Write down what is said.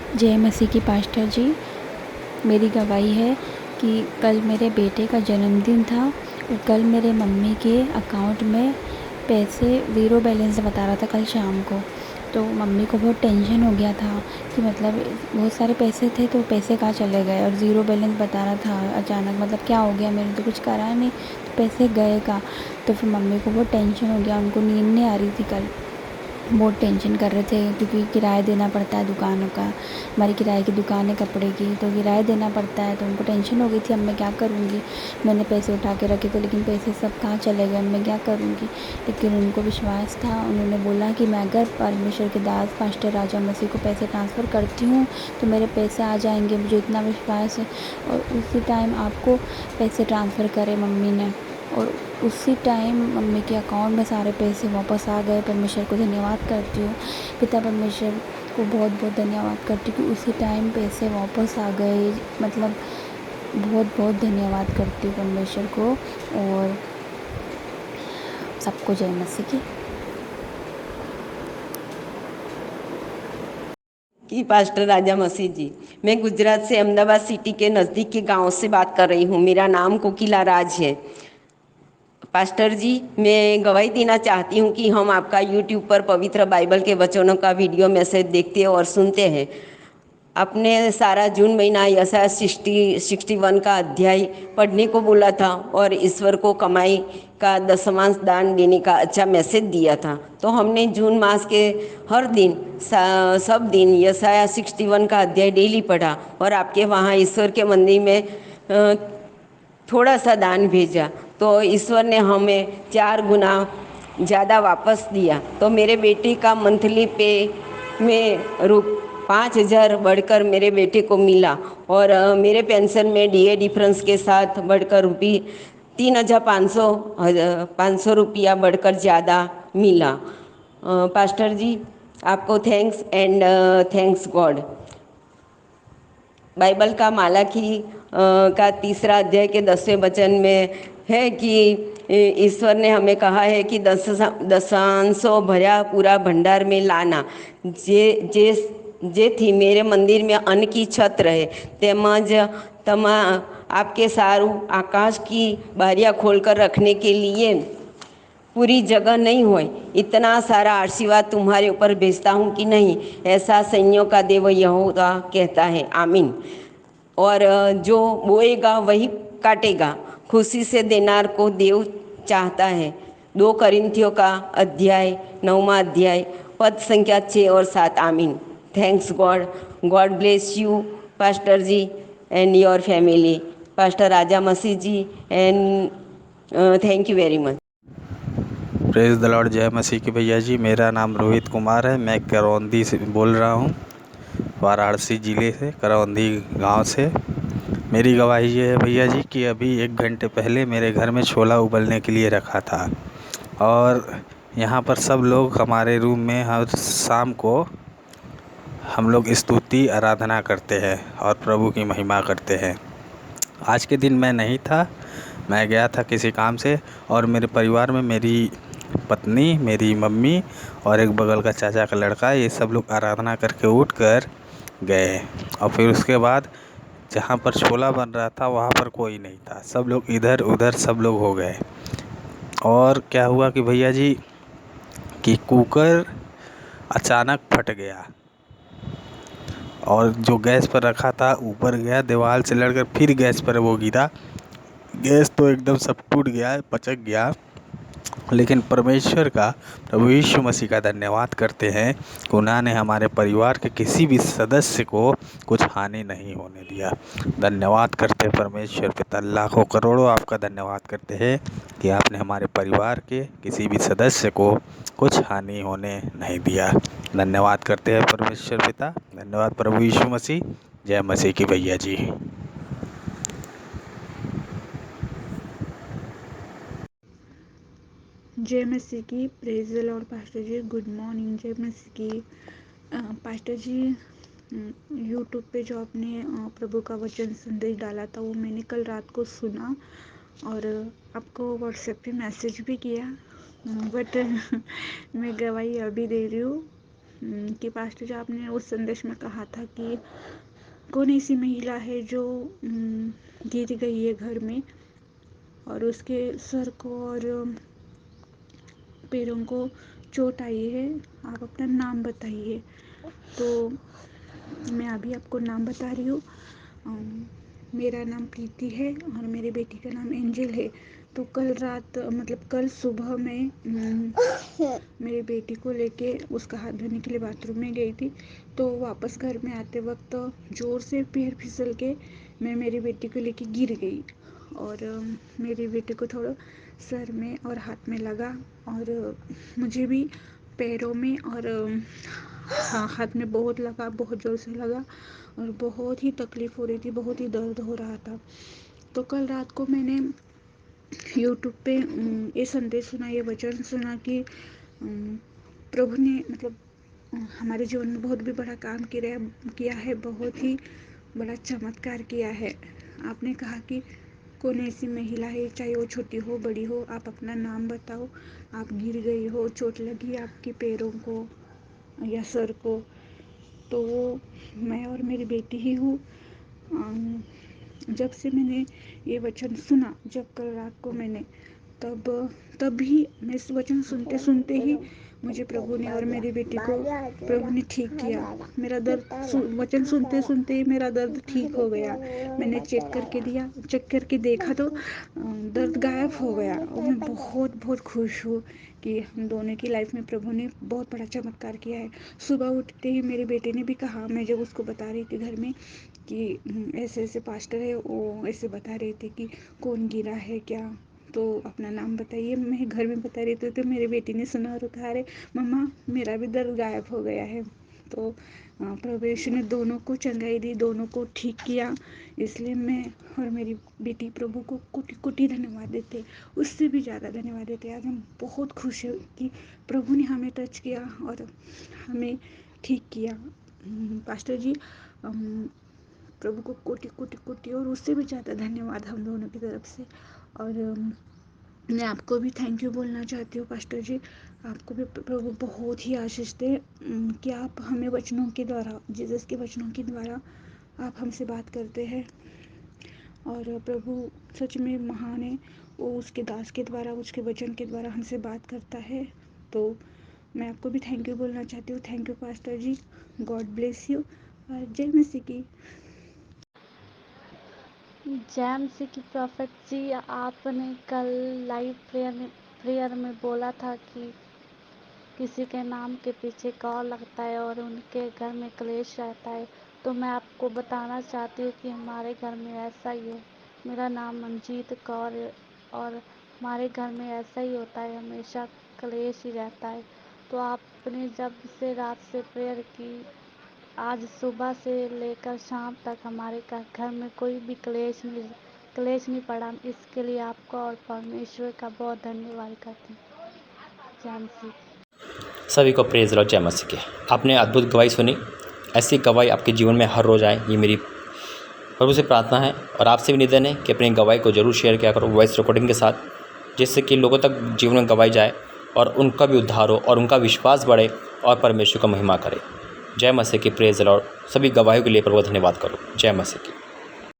जय मसीह की पास्टर जी। मेरी गवाही है कि कल मेरे बेटे का जन्मदिन था और कल मेरे मम्मी के अकाउंट में पैसे ज़ीरो बैलेंस बता रहा था कल शाम को। तो मम्मी को बहुत टेंशन हो गया था कि मतलब बहुत सारे पैसे थे तो पैसे कहाँ चले गए और ज़ीरो बैलेंस बता रहा था अचानक, मतलब क्या हो गया, मैंने तो कुछ करा नहीं तो पैसे गए कहाँ। तो फिर मम्मी को बहुत टेंशन हो गया, उनको नींद नहीं आ रही थी कल, बहुत टेंशन कर रहे थे क्योंकि किराया देना पड़ता है दुकानों का। हमारी किराए की दुकान है कपड़े की, तो किराया देना पड़ता है, तो उनको टेंशन हो गई थी अब मैं क्या करूँगी। मैंने पैसे उठा के रखे थे लेकिन पैसे सब कहाँ चले गए, अब मैं क्या करूँगी। लेकिन उनको विश्वास था, उन्होंने बोला कि मैं अगर परमेश्वर के दास पास्टर राजा मसीह को पैसे ट्रांसफ़र करती हूँ तो मेरे पैसे आ जाएंगे, मुझे इतना विश्वास है। और उसी टाइम आपको पैसे ट्रांसफ़र करे मम्मी ने, और उसी टाइम मम्मी के अकाउंट में सारे पैसे वापस आ गए। परमेश्वर को धन्यवाद करती हूँ, पिता परमेश्वर को बहुत बहुत धन्यवाद करती हूँ कि उसी टाइम पैसे वापस आ गए। मतलब बहुत बहुत धन्यवाद करती हूँ परमेश्वर को। और सबको जय मसीह की। पास्टर राजा मसीह जी, मैं गुजरात से अहमदाबाद सिटी के नज़दीक के गांव से बात कर रही हूँ। मेरा नाम कोकिला राज है। पास्टर जी, मैं गवाही देना चाहती हूँ कि हम आपका यूट्यूब पर पवित्र बाइबल के वचनों का वीडियो मैसेज देखते और सुनते हैं। आपने सारा जून महीना यशाया 61 का अध्याय पढ़ने को बोला था और ईश्वर को कमाई का दशमांश दान देने का अच्छा मैसेज दिया था। तो हमने जून मास के हर दिन सब दिन यशाया 61 का अध्याय डेली पढ़ा और आपके वहाँ ईश्वर के मंदिर में थोड़ा सा दान भेजा, तो ईश्वर ने हमें 4 गुना ज़्यादा वापस दिया। तो मेरे बेटे का मंथली पे में 5,000 बढ़कर मेरे बेटे को मिला और मेरे पेंशन में डीए डिफरेंस के साथ बढ़कर 3,500 रुपया बढ़कर ज़्यादा मिला। पास्टर जी, आपको thanks and thanks God. Bible का मालाखी का 3 अध्याय के 10वें वचन में है कि ईश्वर ने हमें कहा है कि दशांशों भरा पूरा भंडार में लाना, जे जेथी मेरे मंदिर में अन्न की छत रहे, तेमज तमा आपके सारू आकाश की बारियां खोलकर रखने के लिए पूरी जगह नहीं हो। इतना सारा आशीर्वाद तुम्हारे ऊपर भेजता हूँ कि नहीं, ऐसा सैन्यों का देव यहोवा कहता है, आमीन। और जो बोएगा वही काटेगा, खुशी से देनार को देव चाहता है। 2 करिन्थियों का अध्याय 9वां अध्याय पद संख्या 6 और 7, आमीन। Thanks God. God bless you pastor ji and your family. Pastor Raja Masih ji and thank you very much. Praise the Lord. जय मसीह की भैया जी। मेरा नाम रोहित कुमार है, मैं करौंदी से बोल रहा हूँ, वाराणसी ज़िले से, करौंदी गांव से। मेरी गवाही ये है भैया जी कि अभी 1 घंटे पहले मेरे घर में छोला उबलने के लिए रखा था और यहाँ पर सब लोग हमारे रूम में हर शाम को हम लोग स्तुति आराधना करते हैं और प्रभु की महिमा करते हैं। आज के दिन मैं नहीं था, मैं गया था किसी काम से, और मेरे परिवार में मेरी पत्नी, मेरी मम्मी और एक बगल का चाचा का लड़का, ये सब लोग आराधना करके उठ कर गए। और फिर उसके बाद जहाँ पर छोला बन रहा था वहाँ पर कोई नहीं था, सब लोग इधर उधर सब लोग हो गए। और क्या हुआ कि भैया जी कि कुकर अचानक फट गया और जो गैस पर रखा था ऊपर गया, दीवार से लड़कर फिर गैस पर वो गिरा। गैस तो एकदम सब टूट गया, पचक गया। लेकिन परमेश्वर का, प्रभु यीशु मसीह का धन्यवाद करते हैं कि उन्होंने हमारे परिवार के किसी भी सदस्य को कुछ हानि नहीं होने दिया। धन्यवाद करते हैं परमेश्वर पिता, लाखों करोड़ों आपका धन्यवाद करते हैं कि आपने हमारे परिवार के किसी भी सदस्य को कुछ हानि होने नहीं दिया। धन्यवाद करते हैं परमेश्वर पिता। धन्यवाद प्रभु यीशु मसीह। जय मसीह की भैया जी। जय मसीह की। Praise the Lord pastor ji, good morning. जय मसीह की। पास्टर जी, यूट्यूब पे जो आपने प्रभु का वचन संदेश डाला था वो मैंने कल रात को सुना और आपको व्हाट्सएप पे मैसेज भी किया, बट मैं गवाही अभी दे रही हूँ। कि पास्टर जी आपने उस संदेश में कहा था कि कौन ऐसी महिला है जो गिर गई है घर में और उसके सर को और पैरों को चोट आई है, आप अपना नाम बताइए। तो मैं अभी आपको नाम बता रही हूँ। मेरा नाम प्रीति है और मेरी बेटी का नाम एंजल है। तो कल रात मतलब कल सुबह में मेरी बेटी को लेके उसका हाथ धोने के लिए बाथरूम में गई थी। तो वापस घर में आते वक्त ज़ोर से पैर फिसल के मैं मेरी बेटी को लेके गिर गई और मेरी बेटी को थोड़ा सर में और हाथ में लगा और मुझे भी पैरों में और हाथ में बहुत लगा, बहुत ज़ोर से लगा और बहुत ही तकलीफ़ हो रही थी, बहुत ही दर्द हो रहा था। तो कल रात को मैंने यूट्यूब पे ये संदेश सुना, ये वचन सुना कि प्रभु ने मतलब हमारे जीवन में बहुत भी बड़ा काम किया है, बहुत ही बड़ा चमत्कार किया है। आपने कहा कि कौन ऐसी महिला है, चाहे वो छोटी हो बड़ी हो, आप अपना नाम बताओ। आप गिर गई हो, चोट लगी आपके पैरों को या सर को, तो वो मैं और मेरी बेटी ही हूँ। जब से मैंने ये वचन सुना, जब कल रात को मैंने तभी मैं इस वचन सुनते सुनते ही मुझे प्रभु ने और मेरी बेटी को प्रभु ने ठीक किया। मेरा दर्द वचन सुनते सुनते ही मेरा दर्द ठीक हो गया। मैंने चेक करके देखा तो दर्द गायब हो गया और मैं बहुत बहुत खुश हूँ कि हम दोनों की लाइफ में प्रभु ने बहुत बड़ा चमत्कार किया है। सुबह उठते ही मेरे बेटे ने भी कहा, मैं जब उसको बता रही थी घर में कि ऐसे ऐसे पास्टर है, वो ऐसे बता रहे थे कि कौन गिरा है क्या, तो अपना नाम बताइए। मैं घर में बता रही थी तो मेरी बेटी ने सुना और कहा, अरे मम्मा मेरा भी दर्द गायब हो गया है। तो प्रभु यीशु ने दोनों को चंगाई दी, दोनों को ठीक किया। इसलिए मैं और मेरी बेटी प्रभु को कोटि कोटि धन्यवाद देते, उससे भी ज़्यादा धन्यवाद देते। आज हम बहुत खुश हैं कि प्रभु ने हमें टच किया और हमें ठीक किया। पास्टर जी, प्रभु को कोटि कोटि कोटि और उससे भी ज़्यादा धन्यवाद हम दोनों की तरफ से। और मैं आपको भी थैंक यू बोलना चाहती हूँ पास्टर जी। आपको भी प्रभु बहुत ही आशीष दे कि आप हमें वचनों के द्वारा, जीसस के वचनों के द्वारा आप हमसे बात करते हैं और प्रभु सच में महान है। वो उसके दास के द्वारा, उसके वचन के द्वारा हमसे बात करता है। तो मैं आपको भी थैंक यू बोलना चाहती हूँ। Thank you pastor ji, God bless you और जय मसीह की। जय मसीह की प्रॉफिट जी, आपने कल लाइव प्रेयर में बोला था कि किसी के नाम के पीछे कौर लगता है और उनके घर में क्लेश रहता है। तो मैं आपको बताना चाहती हूँ कि हमारे घर में ऐसा ही है। मेरा नाम मंजीत कौर है और हमारे घर में ऐसा ही होता है, हमेशा क्लेश ही रहता है। तो आपने जब से रात से प्रेयर की, आज सुबह से लेकर शाम तक हमारे घर में कोई भी क्लेश नहीं पड़ा। इसके लिए आपका और परमेश्वर का बहुत धन्यवाद करती हूँ। जय मसीह। सभी को प्रेज़ लॉर्ड, जय मसीह की। आपने अद्भुत गवाही सुनी, ऐसी गवाही आपके जीवन में हर रोज़ आए, ये मेरी प्रभु से प्रार्थना है। और आपसे भी निवेदन है कि अपनी गवाही को जरूर शेयर किया करो वॉइस रिकॉर्डिंग के साथ, जिससे कि लोगों तक जीवन में गवाही जाए और उनका भी उद्धार हो और उनका विश्वास बढ़े और परमेश्वर का महिमा करे। जय मसीह की। Praise Lord. सभी गवाहियों के लिए प्रभु धन्यवाद करो। जय मसीह की।